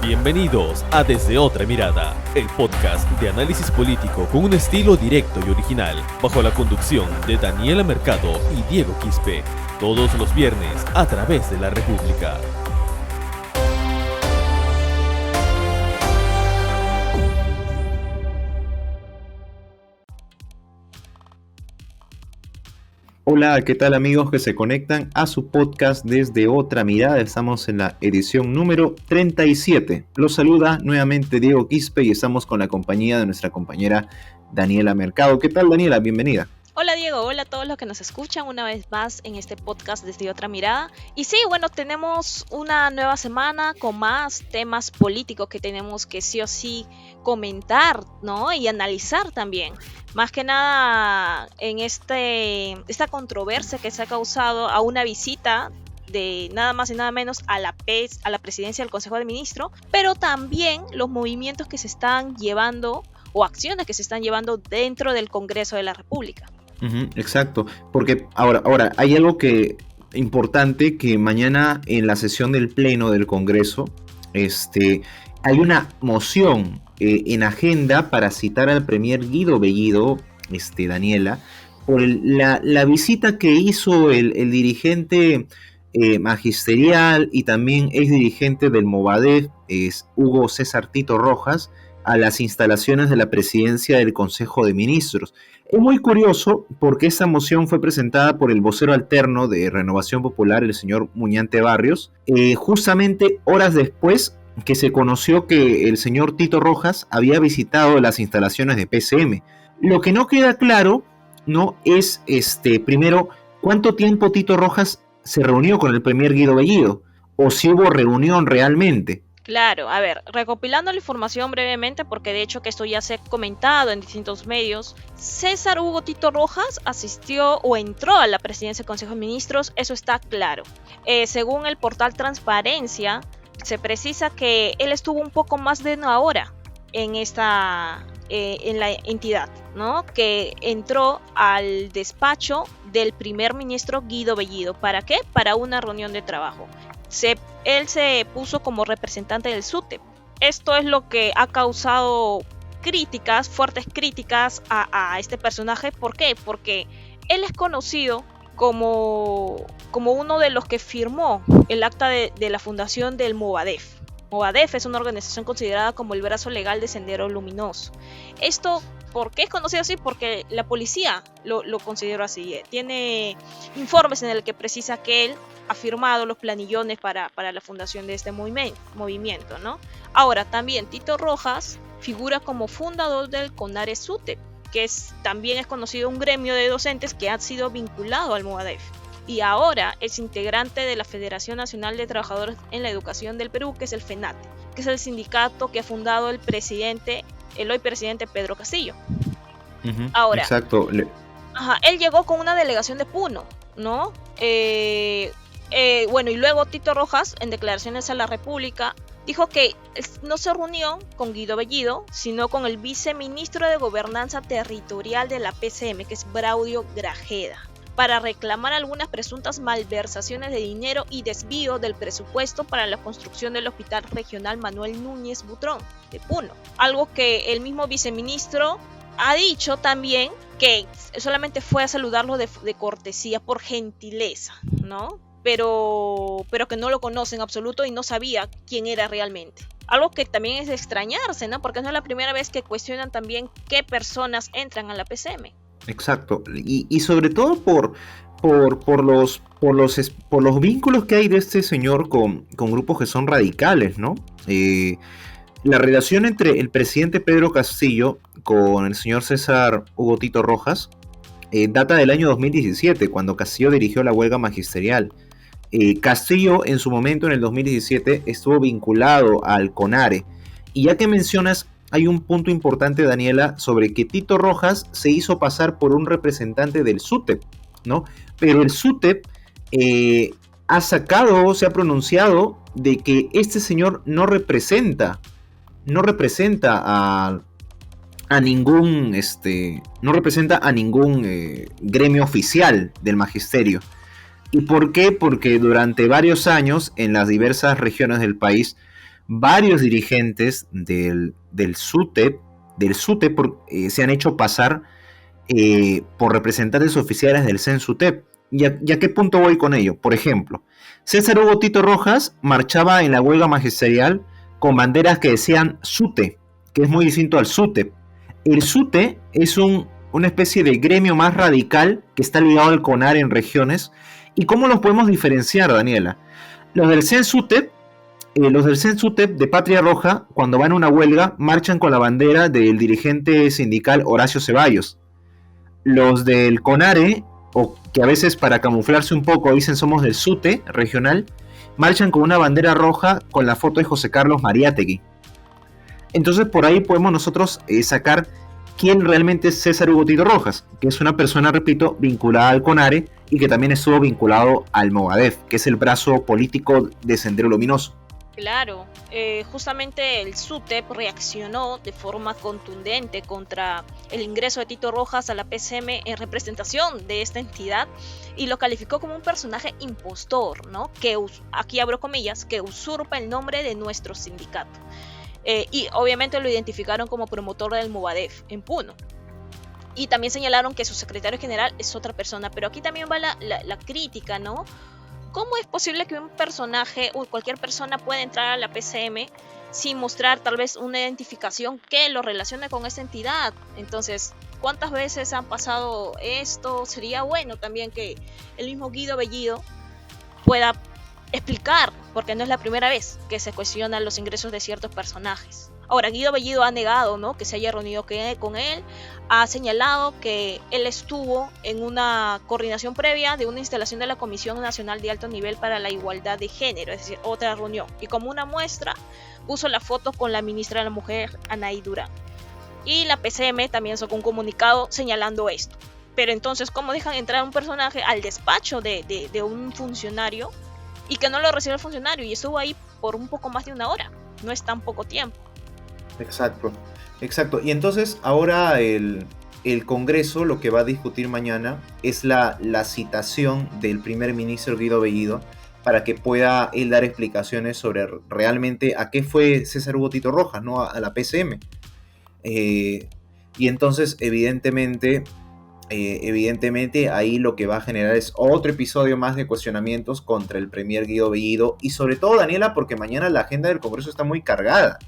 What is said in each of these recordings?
Bienvenidos a Desde Otra Mirada, el podcast de análisis político con un estilo directo y original, bajo la conducción de Daniela Mercado y Diego Quispe, todos los viernes a través de la República. Hola, ¿qué tal amigos que se conectan a su podcast Desde Otra Mirada? Estamos en la edición número 37. Los saluda nuevamente Diego Quispe y estamos con la compañía de nuestra compañera Daniela Mercado. ¿Qué tal, Daniela? Bienvenida. Hola Diego, hola a todos los que nos escuchan una vez más en este podcast Desde Otra Mirada. Y sí, bueno, tenemos una nueva semana con más temas políticos que tenemos que sí o sí comentar, ¿no? Y analizar también. Más que nada en esta controversia que se ha causado a una visita de nada más y nada menos a la presidencia del Consejo de Ministros, pero también los movimientos que se están llevando o acciones que se están llevando dentro del Congreso de la República. Exacto, porque ahora hay algo importante que mañana en la sesión del Pleno del Congreso hay una moción en agenda para citar al Premier Guido Bellido, Daniela, por la visita que hizo el dirigente magisterial y también ex dirigente del Movadef, Hugo César Tito Rojas, a las instalaciones de la presidencia del Consejo de Ministros. Es muy curioso porque esta moción fue presentada por el vocero alterno de Renovación Popular, el señor Muñante Barrios, justamente horas después que se conoció que el señor Tito Rojas había visitado las instalaciones de PCM. Lo que no queda claro, ¿no?, es primero cuánto tiempo Tito Rojas se reunió con el Premier Guido Bellido, o si hubo reunión realmente. Claro, a ver, recopilando la información brevemente, porque de hecho que esto ya se ha comentado en distintos medios, César Hugo Tito Rojas asistió o entró a la presidencia del Consejo de Ministros, eso está claro. Según el portal Transparencia, se precisa que él estuvo un poco más de una hora en la entidad, ¿no? Que entró al despacho del primer ministro Guido Bellido. ¿Para qué? Para una reunión de trabajo. Él se puso como representante del SUTEP. Esto es lo que ha causado fuertes críticas a este personaje. ¿Por qué? Porque él es conocido como uno de los que firmó el acta de la fundación del Movadef. Movadef es una organización considerada como el brazo legal de Sendero Luminoso. Esto, ¿por qué es conocido así? Porque la policía lo consideró así. Tiene informes en el que precisa que él ha firmado los planillones para la fundación de este movimiento, ¿no? Ahora, también Tito Rojas figura como fundador del CONARE SUTEP, que también es conocido un gremio de docentes que ha sido vinculado al Movadef. Y ahora es integrante de la Federación Nacional de Trabajadores en la Educación del Perú, que es el FENATE, que es el sindicato que ha fundado el hoy presidente Pedro Castillo. Ahora, exacto. Él llegó con una delegación de Puno, ¿no? Bueno, y luego Tito Rojas, en declaraciones a la República, dijo que no se reunió con Guido Bellido, sino con el viceministro de Gobernanza Territorial de la PCM, que es Braulio Grajeda, para reclamar algunas presuntas malversaciones de dinero y desvío del presupuesto para la construcción del Hospital Regional Manuel Núñez Butrón de Puno. Algo que el mismo viceministro ha dicho también que solamente fue a saludarlo de cortesía, por gentileza, ¿no? Pero que no lo conoce en absoluto y no sabía quién era realmente. Algo que también es de extrañarse, ¿no? Porque no es la primera vez que cuestionan también qué personas entran a la PCM. Exacto, y sobre todo por los vínculos que hay de este señor con grupos que son radicales, ¿no? La relación entre el presidente Pedro Castillo con el señor César Hugo Tito Rojas data del año 2017, cuando Castillo dirigió la huelga magisterial. Castillo en su momento, en el 2017, estuvo vinculado al CONARE. Y ya que mencionas, hay un punto importante, Daniela, sobre que Tito Rojas se hizo pasar por un representante del SUTEP, ¿no? Pero el SUTEP se ha pronunciado de que este señor no representa a ningún gremio oficial del magisterio. ¿Y por qué? Porque durante varios años en las diversas regiones del país varios dirigentes del SUTEP, se han hecho pasar por representantes oficiales del CENSUTEP. ¿Y a qué punto voy con ello? Por ejemplo, César Hugo Tito Rojas marchaba en la huelga magisterial con banderas que decían SUTE, que es muy distinto al SUTEP. El SUTE es una especie de gremio más radical que está ligado al CONAR en regiones. ¿Y cómo los podemos diferenciar, Daniela? Los del CENSUTEP de Patria Roja, cuando van a una huelga, marchan con la bandera del dirigente sindical Horacio Ceballos. Los del CONARE, o que a veces para camuflarse un poco dicen somos del SUTE regional, marchan con una bandera roja con la foto de José Carlos Mariátegui. Entonces por ahí podemos nosotros sacar quién realmente es César Hugo Tito Rojas, que es una persona, repito, vinculada al CONARE y que también estuvo vinculado al Movadef, que es el brazo político de Sendero Luminoso. Claro, justamente el SUTEP reaccionó de forma contundente contra el ingreso de Tito Rojas a la PCM en representación de esta entidad y lo calificó como un personaje impostor, ¿no? Que, aquí abro comillas, que usurpa el nombre de nuestro sindicato. Y obviamente lo identificaron como promotor del Movadef en Puno. Y también señalaron que su secretario general es otra persona, pero aquí también va la crítica, ¿no? ¿Cómo es posible que un personaje o cualquier persona pueda entrar a la PCM sin mostrar tal vez una identificación que lo relacione con esa entidad? Entonces, ¿cuántas veces han pasado esto? Sería bueno también que el mismo Guido Bellido pueda explicar, porque no es la primera vez que se cuestionan los ingresos de ciertos personajes. Ahora, Guido Bellido ha negado, ¿no?, que se haya reunido con él, ha señalado que él estuvo en una coordinación previa de una instalación de la Comisión Nacional de Alto Nivel para la Igualdad de Género, es decir, otra reunión, y como una muestra puso la foto con la ministra de la Mujer, Anaí Durán. Y la PCM también sacó un comunicado señalando esto. Pero entonces, ¿cómo dejan entrar a un personaje al despacho de un funcionario y que no lo recibe el funcionario? Y estuvo ahí por un poco más de una hora, no es tan poco tiempo. Exacto. Y entonces ahora el Congreso lo que va a discutir mañana es la citación del primer ministro Guido Bellido para que pueda él dar explicaciones sobre realmente a qué fue César Hugo Tito Rojas, ¿no? A la PCM. Y entonces evidentemente ahí lo que va a generar es otro episodio más de cuestionamientos contra el premier Guido Bellido y sobre todo, Daniela, porque mañana la agenda del Congreso está muy cargada.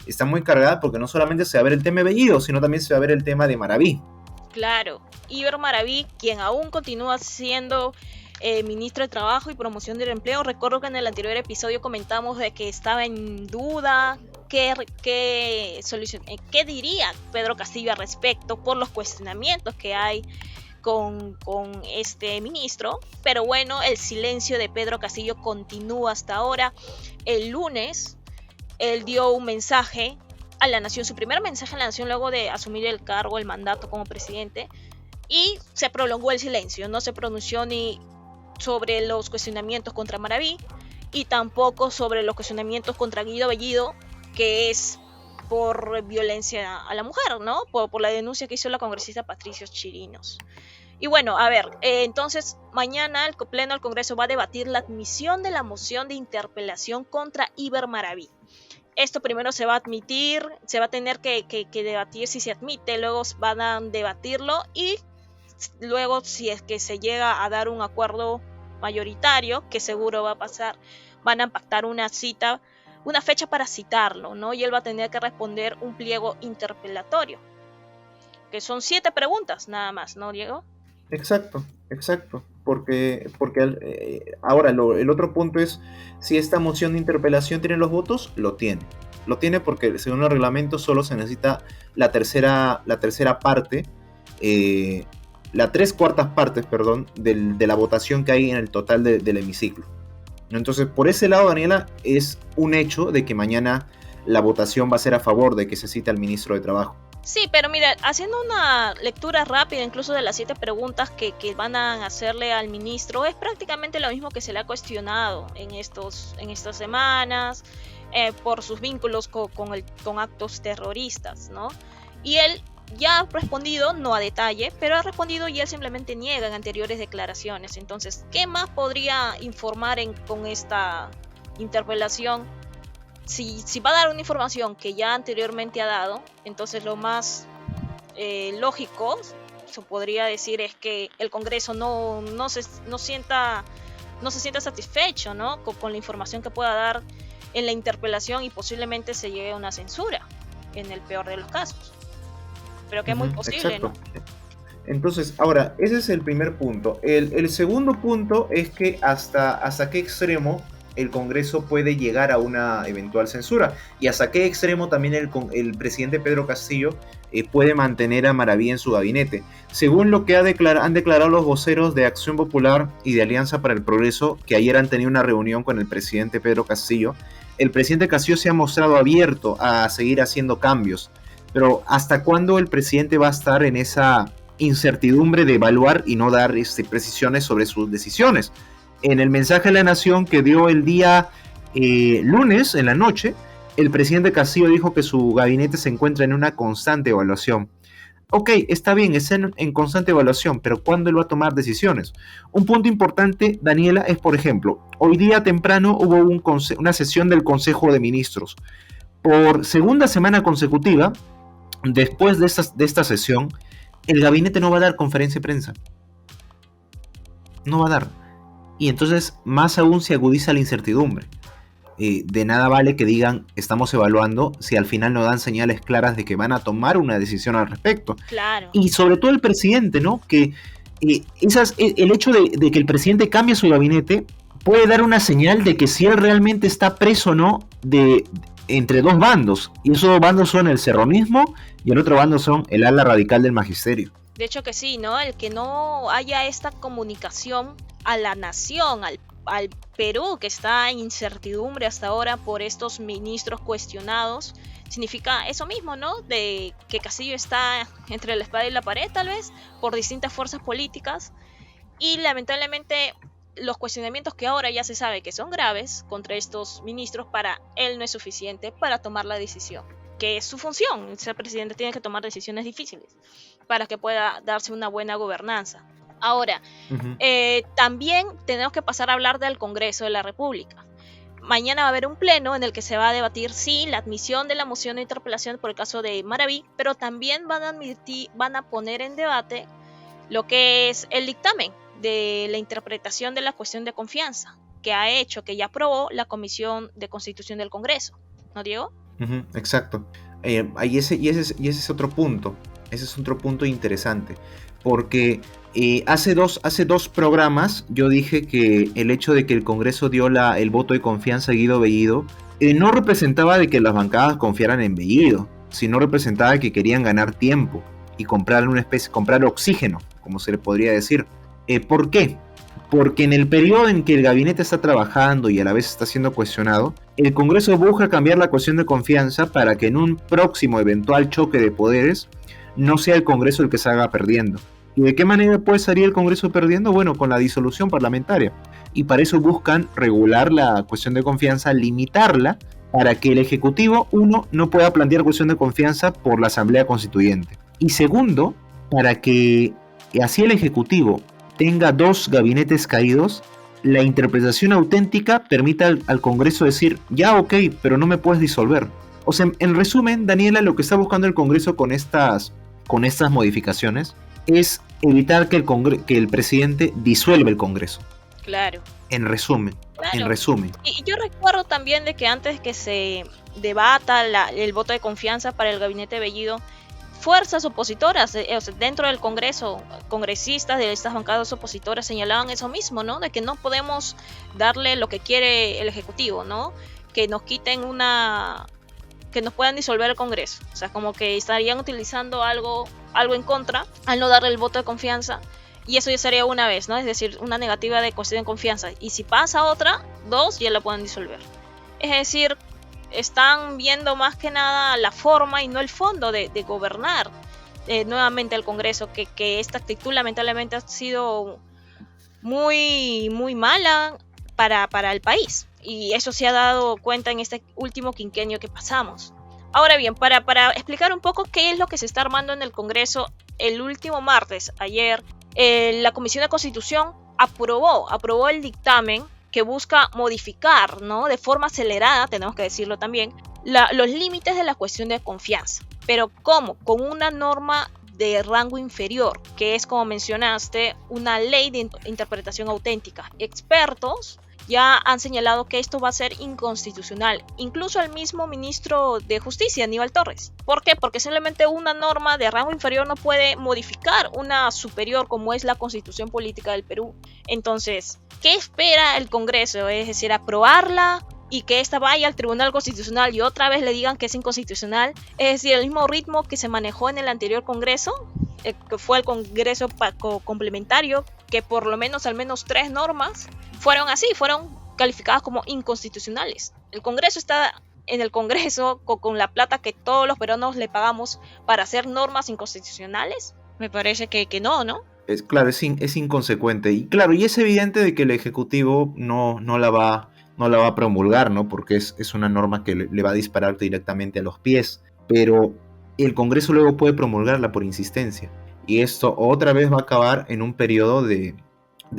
Está muy cargada porque no solamente se va a ver el tema de Bellido, sino también se va a ver el tema de Maraví. Claro, Iber Maraví, quien aún continúa siendo ministro de Trabajo y Promoción del Empleo. Recuerdo que en el anterior episodio comentamos de que estaba en duda qué diría Pedro Castillo al respecto por los cuestionamientos que hay con este ministro. Pero bueno, el silencio de Pedro Castillo continúa hasta ahora. El lunes él dio un mensaje a la nación, su primer mensaje a la nación luego de asumir el cargo, el mandato como presidente, y se prolongó el silencio. No se pronunció ni sobre los cuestionamientos contra Maraví y tampoco sobre los cuestionamientos contra Guido Bellido, que es por violencia a la mujer, ¿no? Por la denuncia que hizo la congresista Patricia Chirinos. Y bueno, a ver, entonces mañana el Pleno del Congreso va a debatir la admisión de la moción de interpelación contra Iber Maraví. Esto primero se va a admitir, se va a tener que debatir si se admite, luego van a debatirlo y luego si es que se llega a dar un acuerdo mayoritario, que seguro va a pasar, van a pactar una fecha para citarlo, ¿no? Y él va a tener que responder un pliego interpelatorio, que son 7 preguntas nada más, ¿no, Diego? Exacto. Porque ahora el otro punto es, si esta moción de interpelación tiene los votos, lo tiene porque según el reglamento solo se necesita la tercera parte, la 3/4 partes, de la votación que hay en el total del hemiciclo. Entonces, por ese lado, Daniela, es un hecho de que mañana la votación va a ser a favor de que se cite al ministro de Trabajo. Sí, pero mira, haciendo una lectura rápida incluso de las 7 preguntas que van a hacerle al ministro, es prácticamente lo mismo que se le ha cuestionado en estas semanas por sus vínculos con actos terroristas, ¿no? Y él ya ha respondido, no a detalle, pero ha respondido y él simplemente niega en anteriores declaraciones. Entonces, ¿qué más podría informar con esta interpelación si va a dar una información que ya anteriormente ha dado, entonces lo más lógico, se podría decir, es que el Congreso no se sienta satisfecho, ¿no? con la información que pueda dar en la interpelación, y posiblemente se llegue a una censura, en el peor de los casos. Pero que es muy posible, exacto, ¿no? Entonces, ahora, ese es el primer punto. El segundo punto es que hasta qué extremo el Congreso puede llegar a una eventual censura, y hasta qué extremo también el presidente Pedro Castillo puede mantener a Maraví en su gabinete. Según lo que han declarado los voceros de Acción Popular y de Alianza para el Progreso, que ayer han tenido una reunión con el presidente Pedro Castillo, el presidente Castillo se ha mostrado abierto a seguir haciendo cambios, pero ¿hasta cuándo el presidente va a estar en esa incertidumbre de evaluar y no dar precisiones sobre sus decisiones? En el mensaje a la nación que dio el día lunes en la noche, el presidente Castillo dijo que su gabinete se encuentra en una constante evaluación. Ok, está bien, está en constante evaluación, pero ¿cuándo él va a tomar decisiones? Un punto importante, Daniela, es, por ejemplo, hoy día temprano hubo una sesión del Consejo de Ministros. Por segunda semana consecutiva, después de esta sesión, el gabinete no va a dar conferencia de prensa. No va a dar. Y entonces más aún se agudiza la incertidumbre. De nada vale que digan estamos evaluando si al final no dan señales claras de que van a tomar una decisión al respecto. Claro. Y sobre todo el presidente, ¿no? Que el hecho de que el presidente cambie su gabinete puede dar una señal de que si él realmente está preso o no entre dos bandos. Y esos dos bandos son el serronismo y el otro bando son el ala radical del magisterio. De hecho que sí, ¿no? El que no haya esta comunicación a la nación, al Perú, que está en incertidumbre hasta ahora por estos ministros cuestionados, significa eso mismo, ¿no? De que Castillo está entre la espada y la pared, tal vez, por distintas fuerzas políticas, y lamentablemente los cuestionamientos que ahora ya se sabe que son graves contra estos ministros, para él no es suficiente para tomar la decisión, que es su función. Ser presidente tiene que tomar decisiones difíciles para que pueda darse una buena gobernanza. Ahora, también tenemos que pasar a hablar del Congreso de la República. Mañana va a haber un pleno en el que se va a debatir, sí, la admisión de la moción de interpelación por el caso de Maraví, pero también van a poner en debate lo que es el dictamen de la interpretación de la cuestión de confianza, que ya aprobó la Comisión de Constitución del Congreso, ¿no, Diego? Exacto. Y ese es otro punto. Ese es otro punto interesante, porque hace dos programas yo dije que el hecho de que el Congreso dio el voto de confianza a Guido Bellido no representaba de que las bancadas confiaran en Bellido, sino representaba que querían ganar tiempo y comprar oxígeno, como se le podría decir. ¿Por qué? Porque en el periodo en que el gabinete está trabajando y a la vez está siendo cuestionado, el Congreso busca cambiar la cuestión de confianza para que en un próximo eventual choque de poderes no sea el Congreso el que salga perdiendo. ¿Y de qué manera puede salir el Congreso perdiendo? Bueno, con la disolución parlamentaria. Y para eso buscan regular la cuestión de confianza, limitarla, para que el Ejecutivo, uno, no pueda plantear cuestión de confianza por la Asamblea Constituyente. Y segundo, para que así el Ejecutivo tenga dos gabinetes caídos, la interpretación auténtica permita al Congreso decir, ya ok, pero no me puedes disolver. O sea, en resumen, Daniela, lo que está buscando el Congreso con estas modificaciones es evitar que el presidente disuelva el Congreso. Claro. En resumen. Y yo recuerdo también de que antes que se debata el voto de confianza para el gabinete Bellido, fuerzas opositoras dentro del Congreso, congresistas de estas bancadas opositoras señalaban eso mismo, ¿no? De que no podemos darle lo que quiere el Ejecutivo, ¿no? Que nos quiten que nos puedan disolver el Congreso. O sea, como que estarían utilizando algo en contra al no darle el voto de confianza. Y eso ya sería una vez, ¿no? Es decir, una negativa de cuestión de confianza. Y si pasa otra, dos ya la pueden disolver. Es decir, están viendo más que nada la forma y no el fondo de gobernar nuevamente el Congreso, que esta actitud lamentablemente ha sido muy, muy mala para el país, y eso se ha dado cuenta en este último quinquenio que pasamos. Ahora bien, para explicar un poco qué es lo que se está armando en el Congreso, el último martes, ayer, la Comisión de Constitución aprobó el dictamen que busca modificar, ¿no? De forma acelerada, tenemos que decirlo también, los límites de la cuestión de confianza. Pero ¿cómo? Con una norma de rango inferior, que es, como mencionaste, una ley de interpretación auténtica. Expertos ya han señalado que esto va a ser inconstitucional, incluso el mismo ministro de Justicia, Aníbal Torres. ¿Por qué? Porque simplemente una norma de rango inferior no puede modificar una superior como es la Constitución Política del Perú. Entonces, ¿qué espera el Congreso? Es decir, aprobarla y que esta vaya al Tribunal Constitucional y otra vez le digan que es inconstitucional. Es decir, el mismo ritmo que se manejó en el anterior Congreso, que fue el Congreso complementario, que por lo menos al menos 3 normas fueron así, fueron calificadas como inconstitucionales. El Congreso está en el Congreso con la plata que todos los peruanos le pagamos para hacer normas inconstitucionales. Me parece que no, ¿no? Claro, es inconsecuente. Y claro, y es evidente de que el Ejecutivo no la va a promulgar, ¿no? Porque es una norma que le va a disparar directamente a los pies. Pero el Congreso luego puede promulgarla por insistencia. Y esto otra vez va a acabar en un periodo de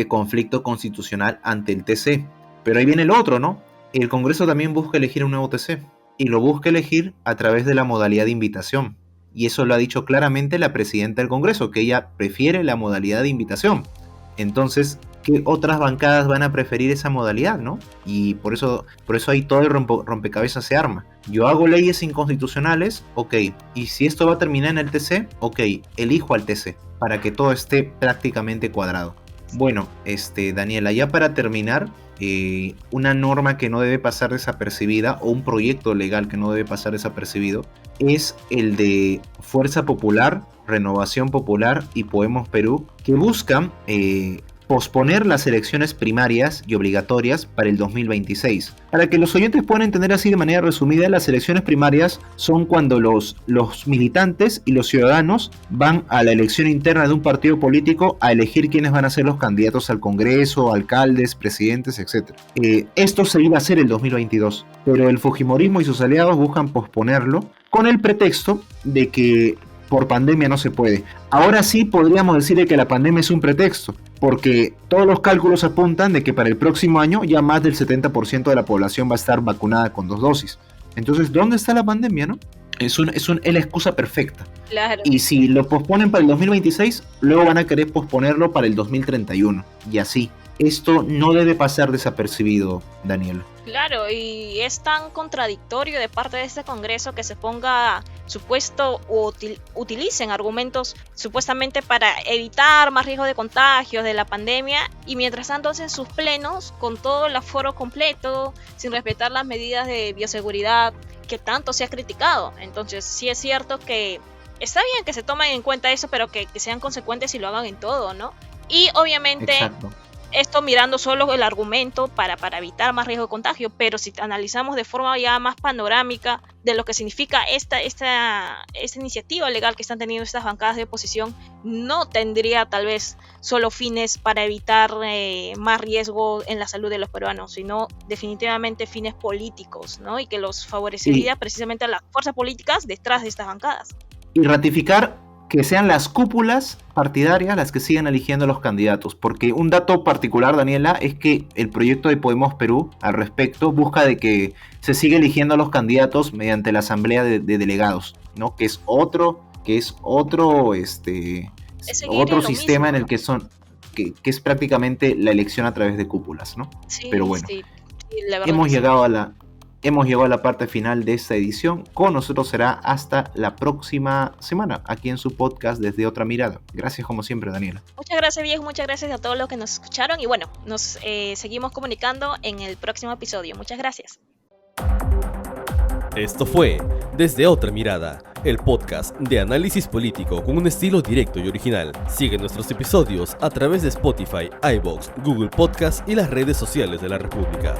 conflicto constitucional ante el TC. Pero ahí viene el otro, ¿no? El Congreso también busca elegir un nuevo TC. Y lo busca elegir a través de la modalidad de invitación. Y eso lo ha dicho claramente la presidenta del Congreso, que ella prefiere la modalidad de invitación. Entonces, ¿qué otras bancadas van a preferir esa modalidad, no? Y por eso ahí todo el rompecabezas se arma. Yo hago leyes inconstitucionales, ok. Y si esto va a terminar en el TC, ok, elijo al TC para que todo esté prácticamente cuadrado. Bueno, Daniela, ya para terminar, una norma que no debe pasar desapercibida, o un proyecto legal que no debe pasar desapercibido, es el de Fuerza Popular, Renovación Popular y Podemos Perú, que buscan posponer las elecciones primarias y obligatorias para el 2026. Para que los oyentes puedan entender así de manera resumida, las elecciones primarias son cuando los militantes y los ciudadanos van a la elección interna de un partido político a elegir quiénes van a ser los candidatos al Congreso, alcaldes, presidentes, etc. Esto se iba a hacer el 2022, pero el fujimorismo y sus aliados buscan posponerlo con el pretexto de que por pandemia no se puede. Ahora sí podríamos decir que la pandemia es un pretexto, porque todos los cálculos apuntan de que para el próximo año ya más del 70% de la población va a estar vacunada con 2 dosis. Entonces, ¿dónde está la pandemia, no? Es la excusa perfecta. Claro. Y si lo posponen para el 2026, luego van a querer posponerlo para el 2031. Y así. Esto no debe pasar desapercibido, Daniel. Claro, y es tan contradictorio de parte de este Congreso que se ponga supuesto o utilicen argumentos supuestamente para evitar más riesgo de contagios de la pandemia, y mientras tanto hacen sus plenos con todo el aforo completo, sin respetar las medidas de bioseguridad que tanto se ha criticado. Entonces sí es cierto que está bien que se tomen en cuenta eso, pero que sean consecuentes y lo hagan en todo, ¿no? Y obviamente... Exacto. Esto mirando solo el argumento para evitar más riesgo de contagio, pero si analizamos de forma ya más panorámica de lo que significa esta iniciativa legal que están teniendo estas bancadas de oposición, no tendría tal vez solo fines para evitar más riesgo en la salud de los peruanos, sino definitivamente fines políticos, ¿no? Y que los favorecería precisamente a las fuerzas políticas detrás de estas bancadas. Y ratificar que sean las cúpulas partidarias las que sigan eligiendo a los candidatos, porque un dato particular, Daniela, es que el proyecto de Podemos Perú al respecto busca de que se siga eligiendo a los candidatos mediante la asamblea de delegados, ¿no? Que es otro sistema en el que es prácticamente la elección a través de cúpulas, ¿no? Sí, pero bueno, sí, la verdad hemos llegado a la parte final de esta edición. Con nosotros será hasta la próxima semana, aquí en su podcast Desde Otra Mirada. Gracias como siempre, Daniela. Muchas gracias, viejo. Muchas gracias a todos los que nos escucharon. Y bueno, nos seguimos comunicando en el próximo episodio. Muchas gracias. Esto fue Desde Otra Mirada, el podcast de análisis político con un estilo directo y original. Sigue nuestros episodios a través de Spotify, iVoox, Google Podcast y las redes sociales de la República.